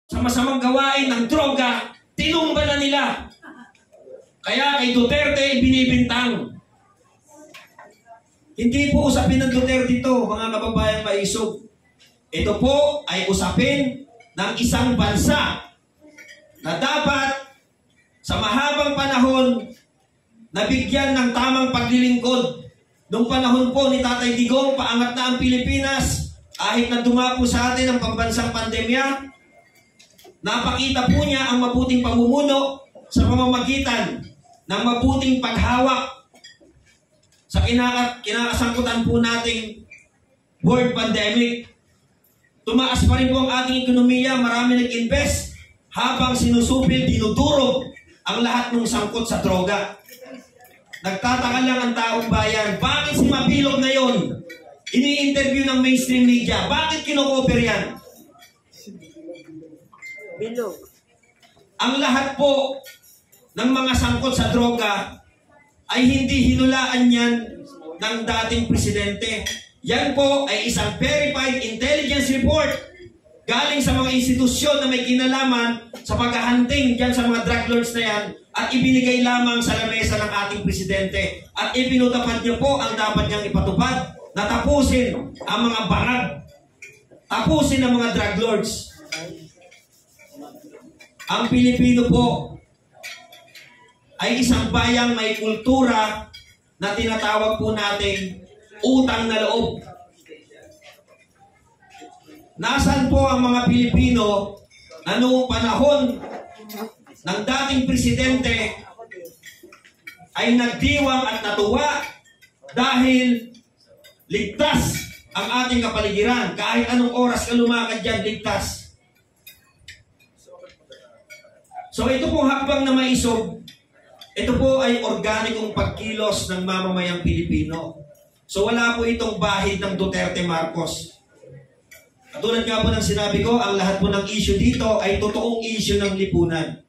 sa masamang gawain ng droga, tinumba na nila. Kaya kay Duterte binibintang. Hindi po usapin ng Duterte ito, mga kababayan maisog. Ito po ay usapin ng isang bansa na dapat sa mahabang panahon nabigyan ng tamang paglilingkod. Noong panahon po ni Tatay Digong, paangat na ang Pilipinas, kahit na dumapo sa atin ang pambansang pandemya, napakita po niya ang mabuting pamumuno sa pamamagitan ng mabuting paghawak sa kinakasangkutan po nating world pandemic. Tumaas pa rin po ang ating ekonomiya, marami nag-invest habang sinusupil, dinudurog ang lahat ng sangkot sa droga. Nagtataka lang ang taong bayan, bakit si Mapilog ngayon ini-interview ng mainstream media? Bakit kinokoper yan? Bilog. Ang lahat po ng mga sangkot sa droga ay hindi hinulaan yan ng dating presidente. Yan po ay isang verified intelligence report galing sa mga institusyon na may kinalaman sa paghahunting dyan sa mga drug lords na yan at ibinigay lamang sa lamesa ng ating presidente. At ipinutupad niyo po ang dapat niyang ipatupad na tapusin ang mga bangag, tapusin ang mga drug lords. Ang Pilipino po ay isang bayang may kultura na tinatawag po nating utang na loob. Nasaan po ang mga Pilipino na noong panahon ng dating presidente ay nagdiwang at natuwa dahil ligtas ang ating kapaligiran. Kahit anong oras ka lumakad dyan, ligtas. So ito pong hakbang na maisog, ito po ay organikong pagkilos ng mamamayang Pilipino. So wala po itong bahid ng Duterte Marcos. Katulad nga po ng sinabi ko, ang lahat po ng issue dito ay totoong issue ng lipunan.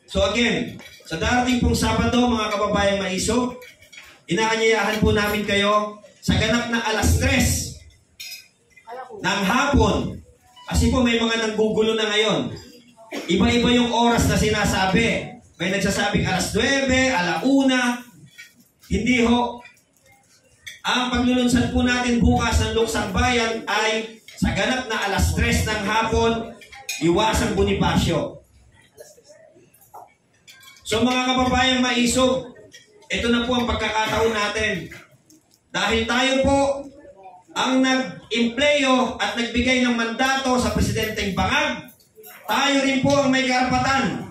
So again, sa darating pong Sabado, mga kababayang maisog, inaanyayahan po namin kayo sa ganap na 3:00 ng hapon. Kasi po may mga nanggugulo na ngayon. Iba-iba yung oras na sinasabi. May nagsasabing 9:00, 1:00. Hindi ho. Ang paglulunsad po natin bukas ng Luksang Bayan ay sa ganap na 3:00 ng hapon, Iwasang Bonifacio. So mga kababayang maisog, ito na po ang pagkakataon natin. Dahil tayo po ang nag-impleyo at nagbigay ng mandato sa Presidenteng Bangag, tayo rin po ang may karapatan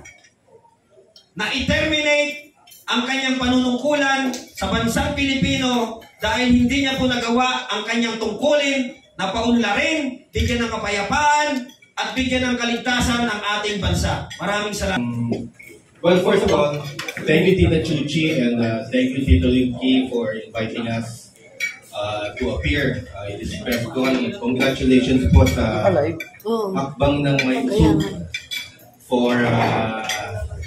na i-terminate ang kanyang panunungkulan sa bansang Pilipino dahil hindi niya po nagawa ang kanyang tungkulin na paunlarin, bigyan ng kapayapaan at bigyan ng kaligtasan ng ating bansa. Maraming salamat. Well, first of all, thank you Tita Chuchi and thank you Tito Linky for inviting us to appear in this press con. Congratulations po sa hakbang ng maisog for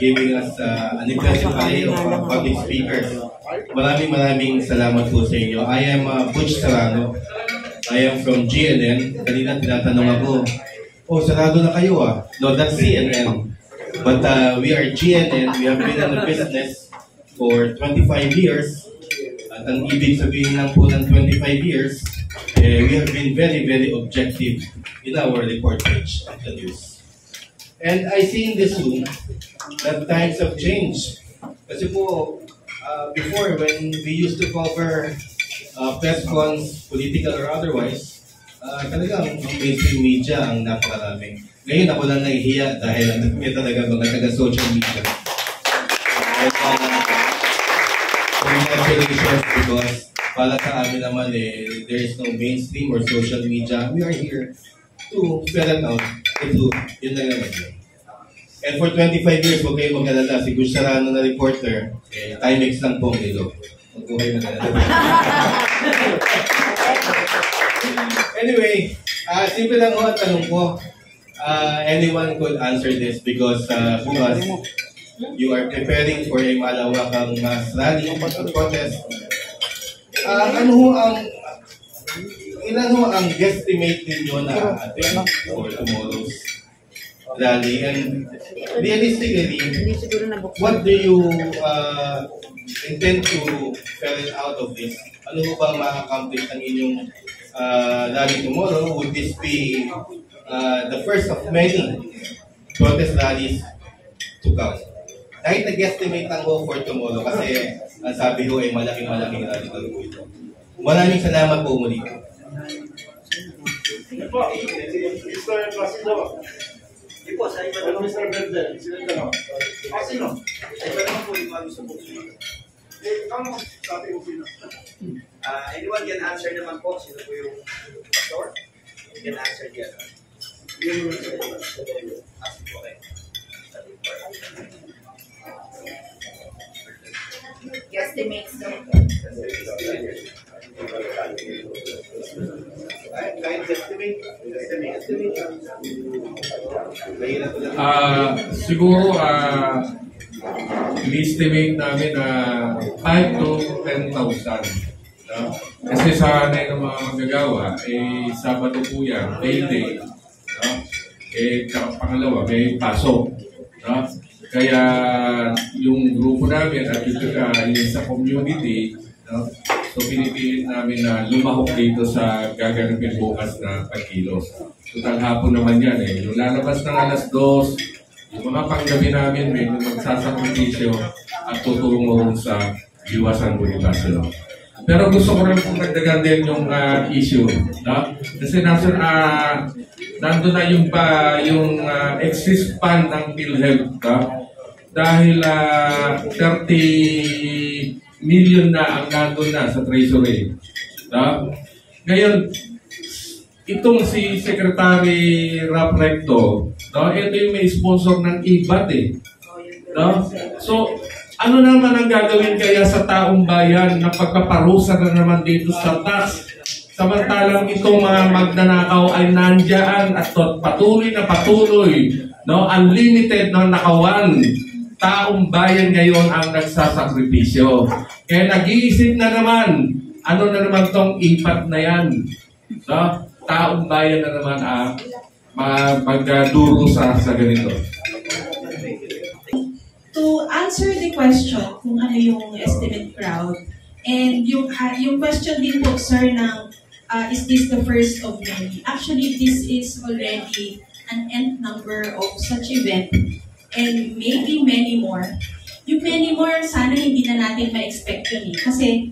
giving us an impressive array of public speakers. Maraming salamat po sa inyo. I am Butch Serrano. I am from GNN. Kanina tinatanong ako, oh, sarado na kayo ah. No, that's CNN. But we are GNN. We have been in the business for 25 years. At ang ibig sabihin lang po ng 25 years, we have been very objective in our report page at the news. And I see in this room that times have changed. Kasi po, before when we used to cover press cons, political or otherwise, talagang mainstream media ang napakarami. Ngayon ako lang nahihiya dahil ang dami talaga mga taga-social media. And, congratulations because para sa amin naman there is no mainstream or social media. We are here to spell it out. Ito, yun lang naman yun. And for 25 years, huwag kayo mag-alala. Si Gus Serrano na reporter, Timex lang po ang ilo. Huwag kayo mag-alala. Anyway, simple lang ho ang tanong ko. Anyone could answer this because bukas, you are preparing for a malawakang mass rally or protest. Ilan ho ang guesstimate ninyo na atin for tomorrow's rally. And realistically, what do you intend to carry out of this? Ano ba ma-accomplish ng inyong rally tomorrow? Would this be the first of many protest rallies to come? Kahit nag-estimate lang ko for tomorrow kasi ang sabi ko ay malaking rally daw po ito. Maraming salamat po muli. Mr. Placido. Ipo, sa iba naman. Mr. Berdel. Sino ka? Sino? Sa iba naman po, yung mga gusto po. Kamo sa ating sino? Anyone can answer naman po. Sino po yung pastor? You can answer the other. Okay. Guesstimates daw. Kahit estimate. Siguro i-estimate namin na 5 to 10,000. No? Kasi sa ng mga magagawa, Sabado po yan, payday. No? Pangalawa, may pasok. No? Kaya yung grupo namin at yung sa community, no? So pinipilit namin na lumahok dito sa gaganapin bukas na pagkilos. Total hapon naman yan eh. Yung lalabas ng alas 2, yung mga panggabi namin may magsasakripisyo at tutulong sa Iwasan Bonifacio. Pero gusto ko rin pong nagdagan din yung issue. No? Kasi nandun na yung exist fund ng PhilHealth. No? Dahil 30 million na ang nandun na sa treasury. No? Ngayon, itong si Secretary Rap Recto, no? Ito yung may sponsor ng IBAT eh. No? So, ano naman ang gagawin kaya sa taong bayan na pagpaparusa na naman dito sa tax? Samantalang itong mga magnanakaw ay nandiyan at patuloy, no? Unlimited na nakawan. Taong bayan ngayon ang nagsasakripisyo. Kaya nag-iisip na naman, ano na naman tong ipat na yan? No? Taong bayan na naman magduro sa ganito. To answer the question kung ano yung estimate crowd, and yung question din po, sir, ng is this the first of many? Actually, this is already an nth number of such event, and maybe many more. Yung many more, sana hindi na natin ma-expect yun eh. Kasi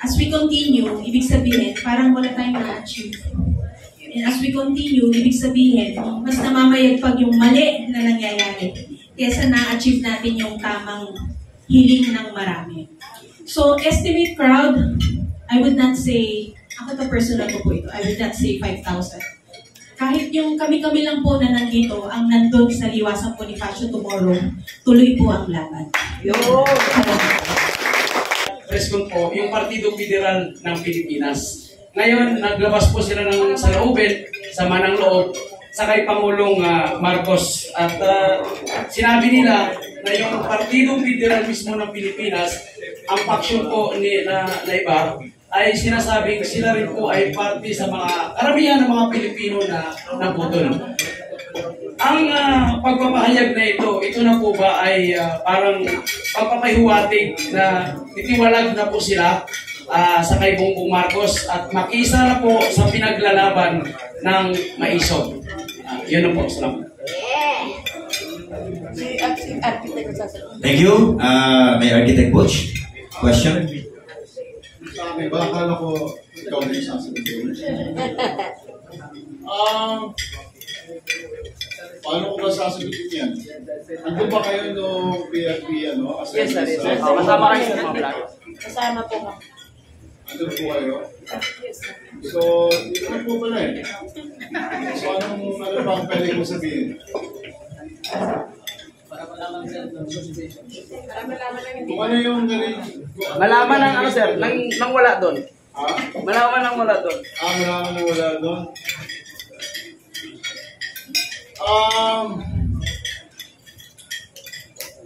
as we continue, ibig sabihin, parang wala tayong na-achieve. And as we continue, ibig sabihin, mas namamayagpag yung mali na nangyayari kesa na-achieve natin yung tamang hiling ng marami. So, estimate crowd, I would not say, ako to personal ko po ito, I would not say 5,000. Kahit yung kami-kami lang po na nandito, ang nandun sa Liwasan Bonifacio tomorrow, tuloy po ang laban. Preskon po, yung Partido Federal ng Pilipinas. Ngayon, naglabas po sila ng saloobin sa manang loob sa kay Pangulong Marcos. At sinabi nila na yung Partido Federal mismo ng Pilipinas, ang paksyon po na iba, ay sinasabing sila rin po ay parte sa mga karamihan ng mga Pilipino na nabutol. Ang pagpapahayag na ito na po ba ay parang pagpapahiwatig na titiwalag na po sila sa kay Bongbong Marcos at makisa na po sa pinaglalaban ng maisog. Yun na po. Salamat. Thank you. May Architect Butch. Question? May ba akala ko ikaw na yung sasabihin? Paano ko ba sasabihin yan? Ando ba kayo no PFP ano? Yes, sir. Kasama kayo sa mga vlog. Kasama po ka. Ando po kayo? So, ito na po pala eh. So, ano ba ang pwede ko sabihin? Kung ano yung galing... Malaman ng ano, sir, nang wala doon. Ha? Malaman ng wala doon. Malaman ng wala doon.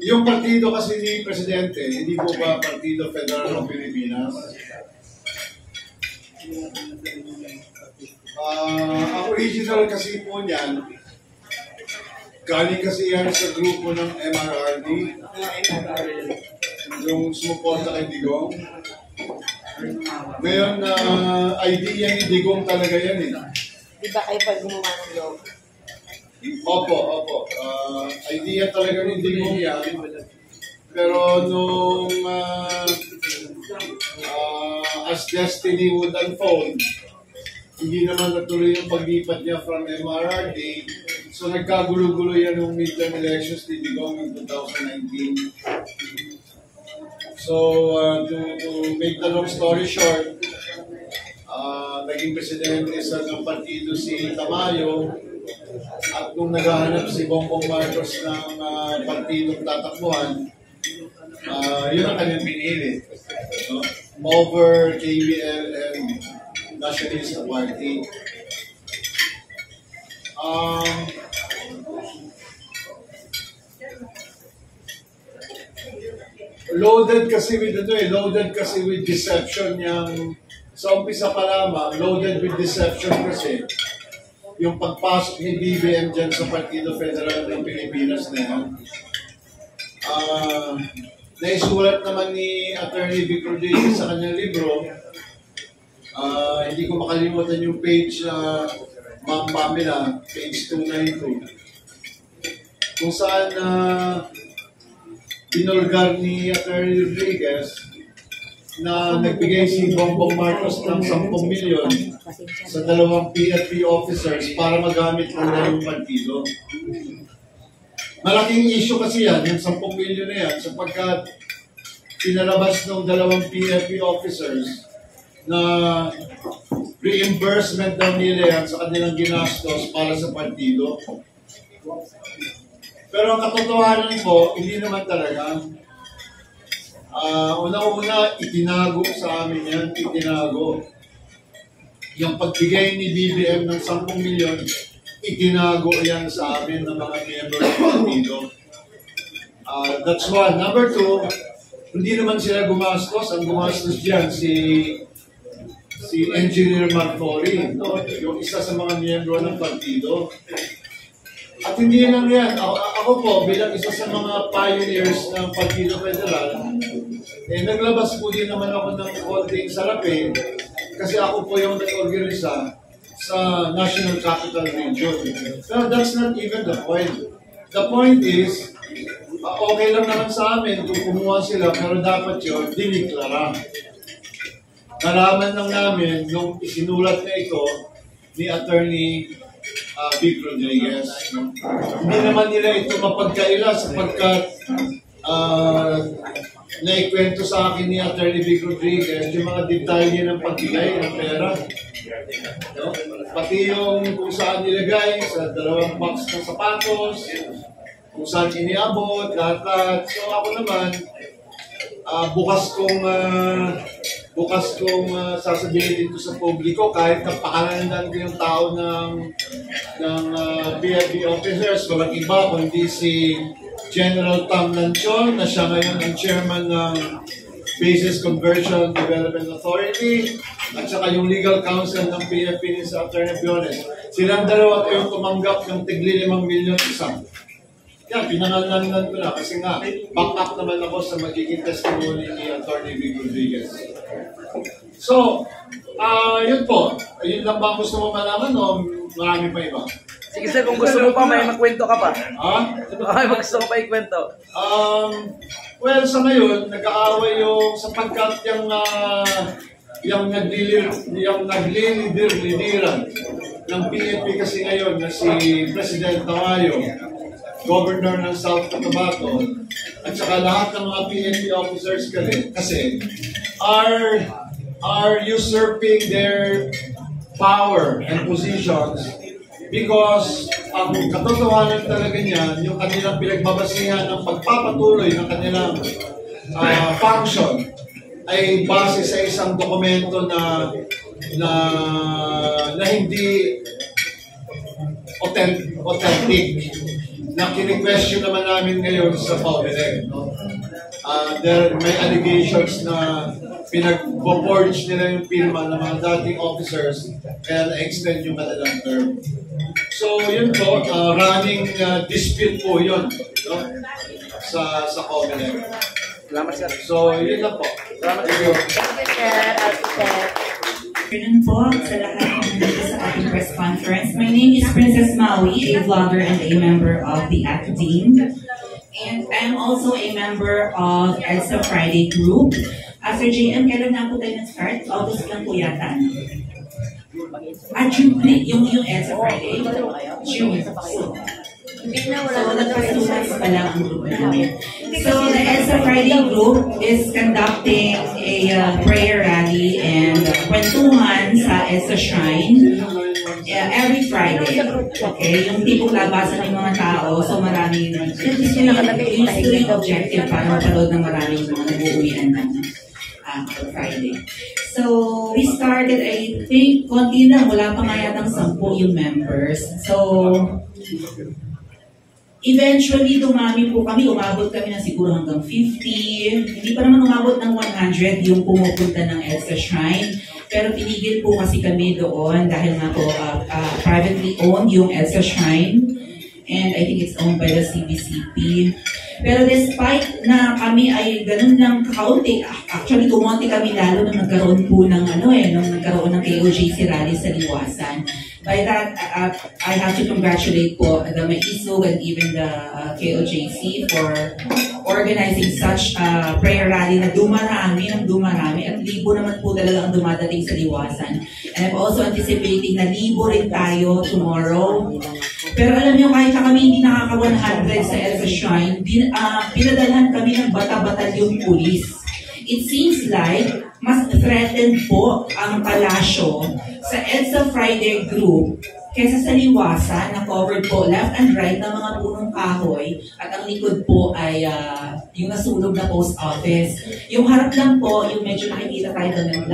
Yung partido kasi ni Presidente, hindi po ba Partido Federal ng Pilipinas? Ang original kasi po niyan, Galing kasi yan sa grupo ng MRRD, yung sumuporta kay Digong. Ngayon, idea ni Digong talaga yan eh. Di ba kayo pag gumawa ng loob? Opo. Idea talaga ni Digong yan. Pero nung as destiny would unfold, hindi naman natuloy yung paglipat niya from MRRD. So nagkagulo-gulo yan yung midterm elections ni Digong in 2019. So to make the long story short, naging presidente sa ng partido si Tamayo, at nung naghahanap si Bongbong Marcos ng partidong tatakbuhan, yun ang kanyang pinili. Over KBL and Nationalist Party. Loaded kasi with deception yung sa umpisa pa lamang, loaded with deception kasi yung pagpasok ni BBM dyan sa Partido Federal ng Pilipinas na yan. Naisulat naman ni Attorney Vic Rodriguez sa kanyang libro, hindi ko makalimutan yung page na Ma'am Pamela, page 292, kung saan pinulgar ni Attorney Rodriguez na nagbigay si Bongbong Marcos ng 10 milyon sa 2 PFP officers para magamit nila yung partido. Malaking issue kasi yan, yung 10 milyon na yan, sapagkat pinalabas ng 2 PFP officers na reimbursement daw nila yan sa kanilang ginastos para sa partido. Pero ang katotohanan po, hindi naman talaga. Una-una, itinago sa amin yan, itinago. Yung pagbigay ni BBM ng 10 milyon, itinago yan sa amin ng mga miyembro ng partido. That's one. Number two, hindi naman sila gumastos. Ang gumastos dyan si Engineer Marfori, yung isa sa mga miyembro ng partido. At hindi lang yan. Ako po, bilang isa sa mga pioneers ng Partido Federal, naglabas po din naman ako ng konting salapi kasi ako po yung nag-organisa sa National Capital Region. Pero that's not even the point. The point is, okay lang naman sa amin kung kumuha sila, pero dapat yun, diniklara. Nalaman lang namin nung isinulat na ito ni Attorney Vic Rodriguez. Hindi naman nila ito mapagkaila sapagkat naikwento sa akin ni Attorney Vic Rodriguez yung mga detalye ng pagbigay ng pera. No? Pati yung kung saan nilagay sa 2 box ng sapatos, kung saan iniabot, lahat. So ako naman, bukas kong sasabihin dito sa publiko kahit napakalanan ko yung tao ng PFP officers, walang iba kundi si General Tam Lanchon na siya ngayon ang chairman ng Basis Conversion Development Authority at saka yung legal counsel ng PFP ni sa Attorney Biones. Silang dalawa yung tumanggap ng tigli 5 milyon isa. Yan, pinangalan ko na kasi nga, back up naman ako sa magiging testimony ni Attorney Vic Rodriguez. So, yun po. Yun lang ba gusto mo malaman o marami pa iba? Sige sir, kung gusto mo pa, may magkwento ka pa. Ha? Gusto mo pa ikwento. Well, sa ngayon, nag-aaway yung sapagkat yung naglilidiran ng PNP kasi ngayon na si President Tamayo, Governor ng South Cotabato, at saka lahat ng mga PNP officers kasi are usurping their power and positions because ang katotohanan talaga niyan, yung kanilang pinagbabasihan ng pagpapatuloy ng kanilang function ay base sa isang dokumento na hindi authentic na kini-question naman namin ngayon sa PAUBELEC. No? May allegations na pinag-forge nila yung pirma ng mga dating officers kaya na-extend yung kanilang term. So yun po, running dispute po yun, no? sa Comelec. Salamat, sir. So yun lang po. Salamat po. Good afternoon po sa lahat ng nandito sa ating press conference. My name is Princess Maui, a vlogger and a member of the ACT team. And I'm also a member of EDSA Friday group. Sir JM, kailan na po tayo nag-start? August lang po yata. June, yung EDSA Friday. June. So, nagpasumas pa lang ang group namin. So, the EDSA Friday group is conducting a prayer rally and kwentuhan sa EDSA Shrine every Friday. Okay? Yung tipong labasan ng mga tao, so maraming yung objective para mapalood ng maraming mga nag-uuwian ng Friday. So, we started, I think, konti na, wala pa nga yatang 10 yung members. So, eventually, dumami po kami. Umabot kami na siguro hanggang 50. Hindi pa naman umabot ng 100 yung pumupunta ng EDSA Shrine. Pero pinigil po kasi kami doon dahil nga po privately owned yung EDSA Shrine. And I think it's owned by the CBCP. Pero despite na kami ay ganun lang kakaunti, actually kumonti kami lalo nung nagkaroon po ng nung nagkaroon ng KOJC rally sa Liwasan. By that, I have to congratulate po the Maisog and even the KOJC for organizing such prayer rally na dumarami at libo naman po talaga ang dumadating sa Liwasan. And I'm also anticipating na libo rin tayo tomorrow. Pero alam niyo, kahit na kami hindi nakaka-100 sa EDSA Shrine, pinadalhan kami ng bata-batalyong pulis. It seems like mas threatened po ang palasyo sa EDSA Friday group kesa sa Liwasan na covered po left and right ng mga punong kahoy at ang likod po ay yung nasunog na post office. Yung harap lang po, yung medyo nakikita tayo doon,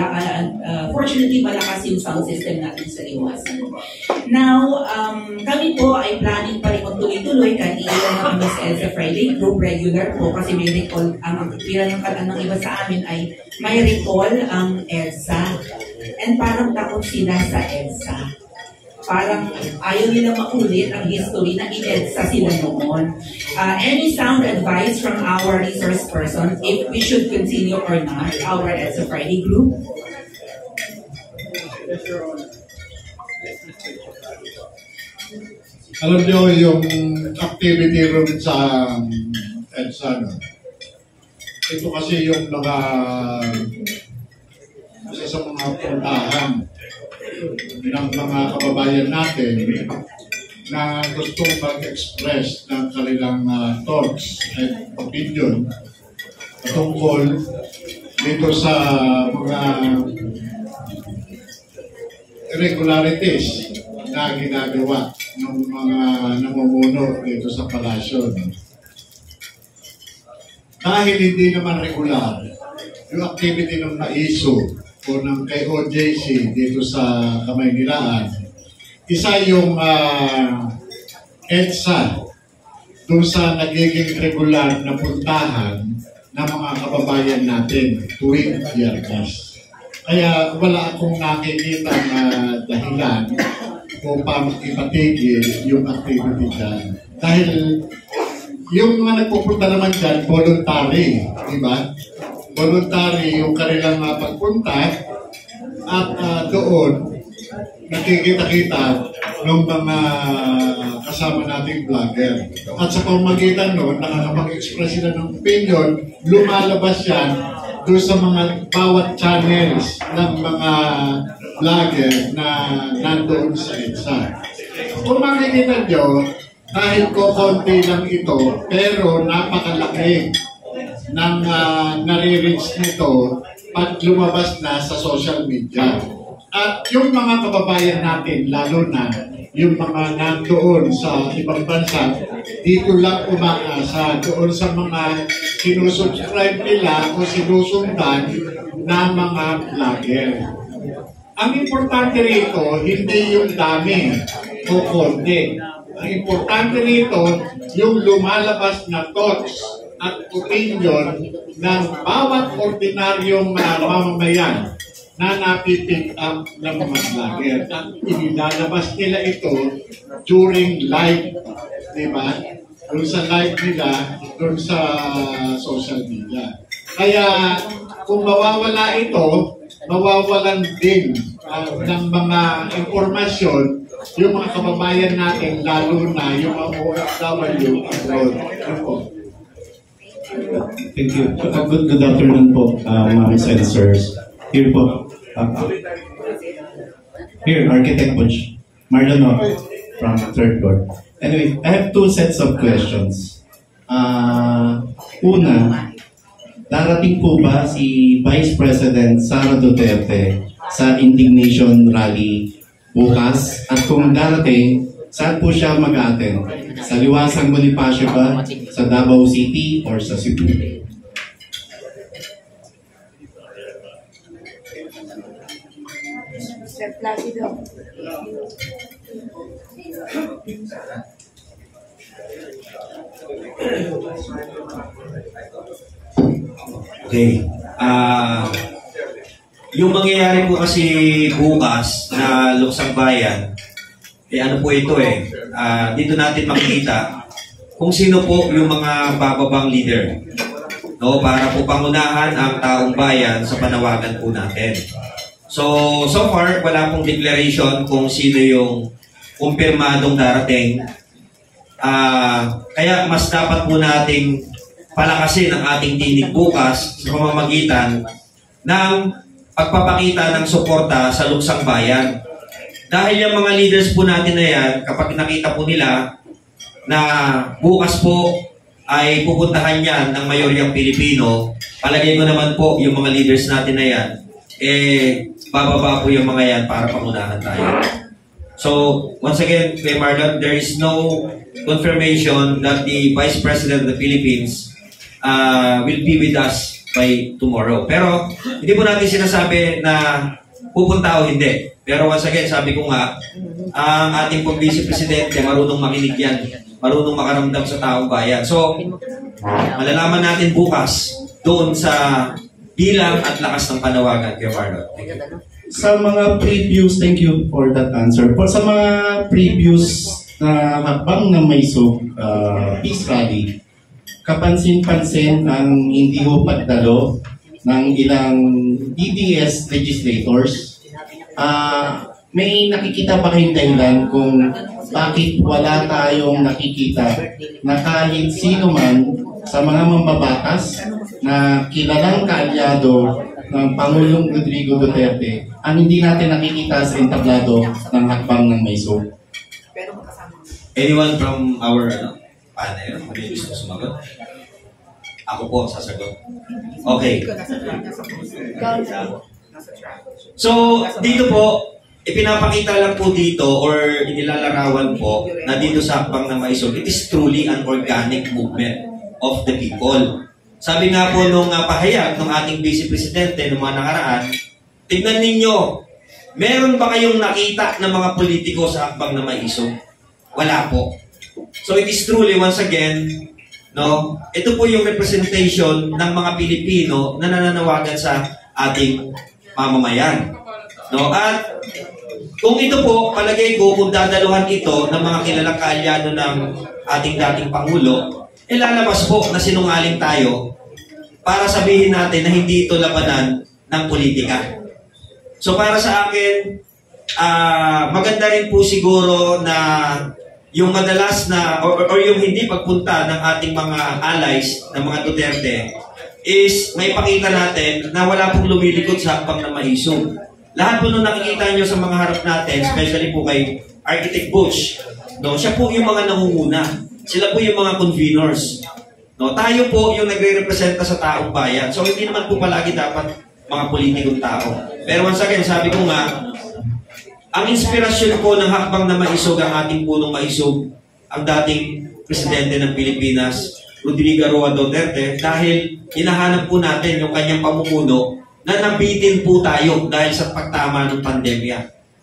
fortunately malakas yung sound system natin sa Liwasan. Now, kami po ay planning pa rin magtuloy-tuloy kahit ilan na kami sa EDSA Friday group, regular po kasi may recall, ang aktipiran ng iba sa amin ay may recall ang EDSA and parang takot sila sa EDSA. Parang ayaw nila maulit ang history na in-EDSA sila noon. Any sound advice from our resource person if we should continue or not our EDSA Friday group? Alam niyo yung activity room sa EDSA, no? Ito kasi yung isa sa mga puntahan ng mga kababayan natin na gustong mag-express ng kanilang thoughts at opinion tungkol dito sa mga irregularities na ginagawa ng mga namumuno dito sa palasyo. Dahil hindi naman regular yung activity ng Maisog o ng KOJC dito sa Kamaynilaan, isa yung EDSA doon sa nagiging regular na puntahan ng mga kababayan natin tuwing Biyernes. Kaya wala akong nakikita na dahilan upang ipatigil yung activity dyan. Dahil yung mga nagpupunta naman dyan, voluntary, di ba? Voluntary yung kanilang pagpunta at doon nakikita-kita ng mga kasama nating vlogger. At sa pamamagitan noon, nakakapag-express sila ng opinion, lumalabas yan doon sa mga bawat channels ng mga vlogger na nandoon sa EDSA. Kung makikita nyo, kahit konti lang ito, pero napakalaki ng nare-reach nito pag lumabas na sa social media. At yung mga kababayan natin, lalo na yung mga nandoon sa ibang bansa, dito lang umaasa doon sa mga sinusubscribe nila o sinusundan na mga vlogger. Ang importante rito, hindi yung dami o konti. Ang importante rito, yung lumalabas na thoughts at opinion ng bawat ordinaryong mamamayan na napipick up ng mga vlogger. At inilalabas nila ito during live, di ba? Doon sa live nila, doon sa social media. Kaya kung mawawala ito, mawawalan din ng mga informasyon yung mga kababayan natin, lalo na yung mga OFW abroad. Thank you. Good afternoon po, mga sensors. Here po. Here, Architect Butch. Marlon from third floor. Anyway, I have two sets of questions. Una, darating po ba si Vice President Sara Duterte sa indignation rally bukas? At kung darating, saan po siya mag-attend? Sa Liwasang Bonifacio ba? Sa Davao City or sa Cebu? Sir Placido. Okay. Yung mangyayari po kasi bukas na Luksang Bayan, ano po ito dito natin makikita kung sino po yung mga bababang leader. No, para po pangunahan ang taong bayan sa panawagan po natin. So far, wala pong declaration kung sino yung kumpirmadong darating. Kaya mas dapat po nating palakasin ang ating tinig bukas sa pamamagitan ng pagpapakita ng suporta sa Luksang Bayan. Dahil yung mga leaders po natin na yan, kapag nakita po nila na bukas po ay pupuntahan yan ng mayoryang Pilipino, palagay ko naman po yung mga leaders natin na yan, bababa po yung mga yan para pangunahan tayo. So, once again, Kuya Marlon, there is no confirmation that the Vice President of the Philippines will be with us by tomorrow. Pero, hindi po natin sinasabi na pupunta o hindi. Pero once again, sabi ko nga, ang ating pong Vice Presidente, marunong makinig yan. Marunong makaramdam sa taong bayan. So, malalaman natin bukas doon sa bilang at lakas ng panawagan, Kuya Marlon. Thank you. Sa mga previous, thank you for that answer. Sa mga previous na hakbang ng Maysog Peace Rally, kapansin-pansin ang hindi ho pagdalo ng ilang DDS legislators. May nakikita ba kayong dahilan kung bakit wala tayong nakikita na kahit sino man sa mga mambabatas na kilalang kaalyado ng Pangulong Rodrigo Duterte ang hindi natin nakikita sa entablado ng hakbang ng Maysog? Anyone from our panel? May gusto sumagot? Ako po sasagot. Okay. So, dito po, ipinapakita lang po dito or inilalarawan po na dito sa hakbang ng Maysog, it is truly an organic movement of the people. Sabi nga po nung pahayag ng ating Vice Presidente noong mga nakaraan, tignan ninyo, meron ba kayong nakita ng mga politiko sa hakbang ng Maysog? Wala po. So it is truly, once again, no, ito po yung representation ng mga Pilipino na nananawagan sa ating mamamayan. No? At kung ito po, palagay ko, kung dadaluhan ito ng mga kilalang kaalyado ng ating dating Pangulo, lalabas po na sinungaling tayo para sabihin natin na hindi ito labanan ng politika. So para sa akin, maganda rin po siguro na yung madalas na or yung hindi pagpunta ng ating mga allies, ng mga Duterte, is may pakita natin na wala pong lumilikod sa hakbang ng Maysog. Lahat po nung nakikita nyo sa mga harap natin, especially po kay Architect Butch, no, siya po yung mga nangunguna. Sila po yung mga conveners. No, tayo po yung nagre-representa sa taong bayan. So hindi naman po palagi dapat mga politikong tao. Pero once again, sabi ko nga, ang inspirasyon po ng hakbang na Maysog, ang ating punong Maysog, ang dating presidente ng Pilipinas, Rodrigo Roa Duterte, dahil hinahanap po natin yung kanyang pamumuno na nabitin po tayo dahil sa pagtama ng pandemya.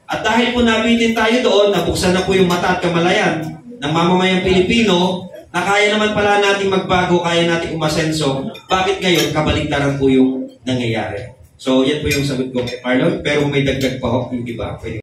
At dahil po nabitin tayo doon, nabuksan na po yung mata at kamalayan ng mamamayang Pilipino, na kaya naman pala natin magbago, kaya natin umasenso, bakit ngayon kabaligtaran po yung nangyayari? So, yan po yung sagot ko kay Marlon. Pero kung may dagdag pa ho, yung iba, pwede